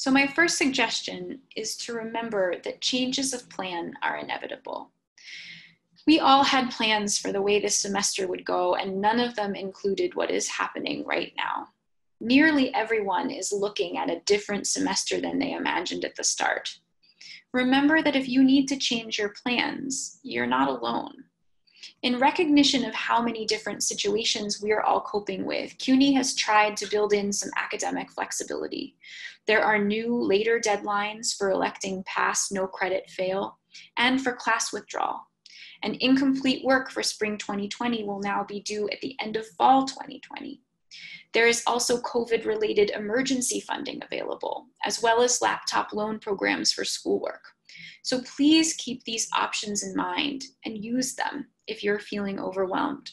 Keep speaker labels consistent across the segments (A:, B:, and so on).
A: So my first suggestion is to remember that changes of plan are inevitable. We all had plans for the way this semester would go, and none of them included what is happening right now. Nearly everyone is looking at a different semester than they imagined at the start. Remember that if you need to change your plans, you're not alone. In recognition of how many different situations we are all coping with, CUNY has tried to build in some academic flexibility. There are new later deadlines for electing pass, no credit, fail, and for class withdrawal. And incomplete work for spring 2020 will now be due at the end of fall 2020. There is also COVID-related emergency funding available, as well as laptop loan programs for schoolwork. So please keep these options in mind and use them if you're feeling overwhelmed.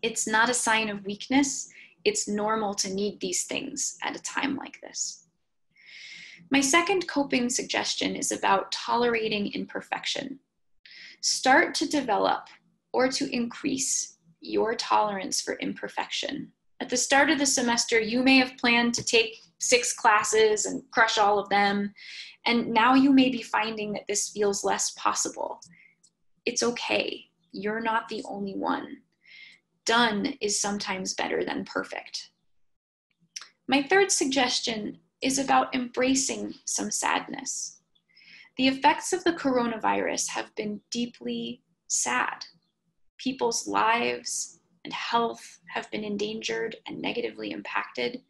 A: It's not a sign of weakness. It's normal to need these things at a time like this. My second coping suggestion is about tolerating imperfection. Start to develop or to increase your tolerance for imperfection. At the start of the semester, you may have planned to take 6 classes and crush all of them, and now you may be finding that this feels less possible. It's okay. You're not the only one. Done is sometimes better than perfect. My third suggestion is about embracing some sadness. The effects of the coronavirus have been deeply sad. People's lives and health have been endangered and negatively impacted,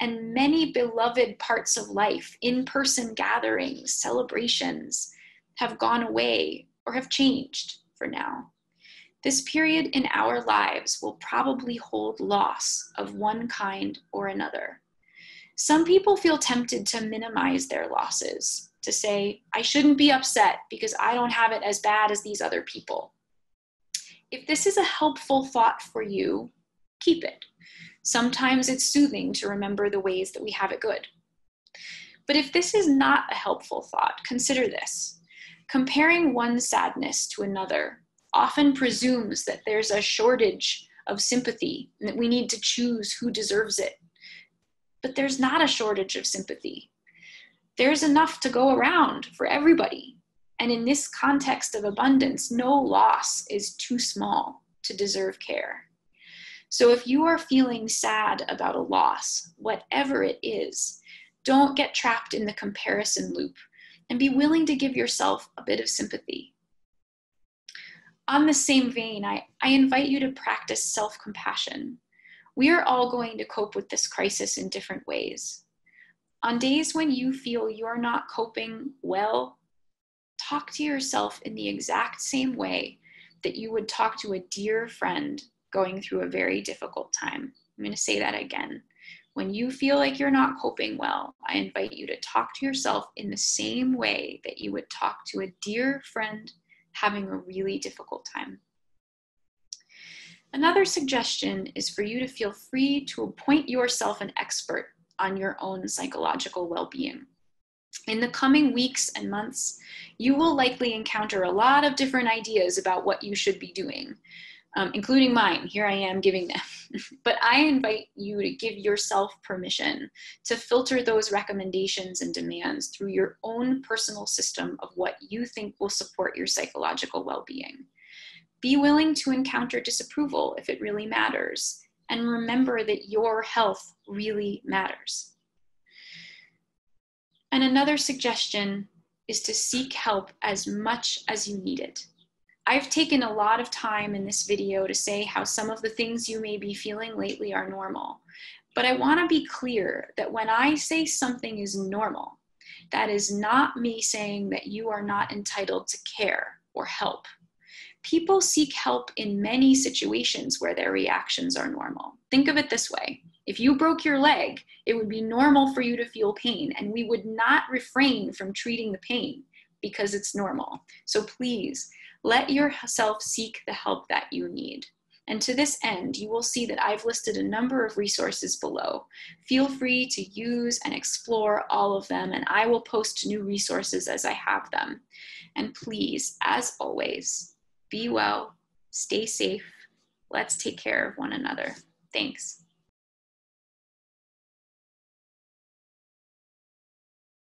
A: and many beloved parts of life, in-person gatherings, celebrations, have gone away or have changed for now. This period in our lives will probably hold loss of one kind or another. Some people feel tempted to minimize their losses, to say, I shouldn't be upset because I don't have it as bad as these other people. If this is a helpful thought for you, keep it. Sometimes it's soothing to remember the ways that we have it good. But if this is not a helpful thought, consider this. Comparing one sadness to another often presumes that there's a shortage of sympathy and that we need to choose who deserves it. But there's not a shortage of sympathy. There's enough to go around for everybody. And in this context of abundance, no loss is too small to deserve care. So if you are feeling sad about a loss, whatever it is, don't get trapped in the comparison loop and be willing to give yourself a bit of sympathy. On the same vein, I invite you to practice self-compassion. We are all going to cope with this crisis in different ways. On days when you feel you're not coping well, talk to yourself in the exact same way that you would talk to a dear friend going through a very difficult time. I'm going to say that again. When you feel like you're not coping well, I invite you to talk to yourself in the same way that you would talk to a dear friend having a really difficult time. Another suggestion is for you to feel free to appoint yourself an expert on your own psychological well-being. In the coming weeks and months, you will likely encounter a lot of different ideas about what you should be doing, including mine. Here I am giving them. But I invite you to give yourself permission to filter those recommendations and demands through your own personal system of what you think will support your psychological well-being. Be willing to encounter disapproval if it really matters, and remember that your health really matters. And another suggestion is to seek help as much as you need it. I've taken a lot of time in this video to say how some of the things you may be feeling lately are normal, but I want to be clear that when I say something is normal, that is not me saying that you are not entitled to care or help. People seek help in many situations where their reactions are normal. Think of it this way. If you broke your leg, it would be normal for you to feel pain, and we would not refrain from treating the pain because it's normal. So please, let yourself seek the help that you need. And to this end, you will see that I've listed a number of resources below. Feel free to use and explore all of them, and I will post new resources as I have them. And please, as always, be well, stay safe. Let's take care of one another. Thanks.